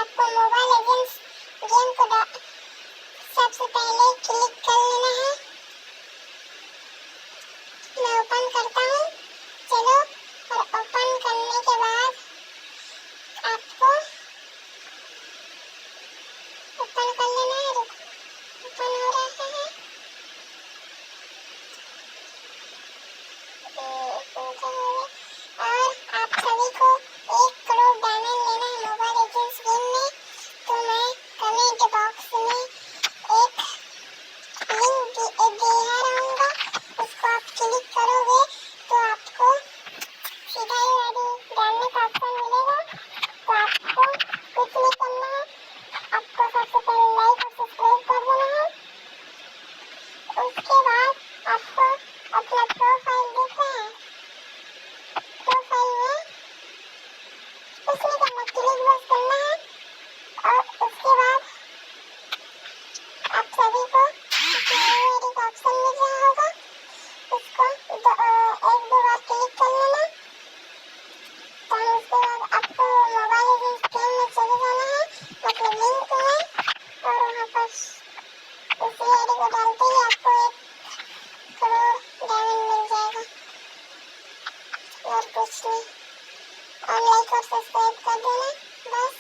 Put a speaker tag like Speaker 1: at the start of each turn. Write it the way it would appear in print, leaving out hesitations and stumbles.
Speaker 1: आपको mobile legends game को सबसे पहले क्लिक कर लेना है। मैं ओपन करता हूँ, चलो। और ओपन करने के बाद आपको ओपन कर लेना है। ओपन हो रहा है। और आप सभी को 1 करोड़ डायमंड लेना है मोबाइल लेजेंड्स गेम में। तो मैं कमेंट बॉक्स में एक लिंक दे रहूँगा, उसको आप क्लिक करोगे तो आपको सीधा ही आईडी डालने का ऑप्शन मिलेगा। तो आपको कुछ नहीं करना है, आपको सबसे पहले लाइक और सब्सक्राइब कर देना है। उसके बाद आपको अपना प्रोफाइल दिख रहा है, प्रोफाइल में कुछ नहीं करना, क्लिक बस करना है। और उसके बाद आप सभी को आईडी का ऑप्शन मिल रहा होगा, उसको 1-2 बार क्लिक कर लेना। तो उसके बाद आपको मोबाइल लेजेंड्स गेम में चले जाना है, मतलब लिंक में। और वहाँ पर उसी आईडी को डालते ही आपको 1 करोड़ डायमंड मिल जाएगा और कुछ नहीं। और लाइक और सब्सक्राइब कर देना बस।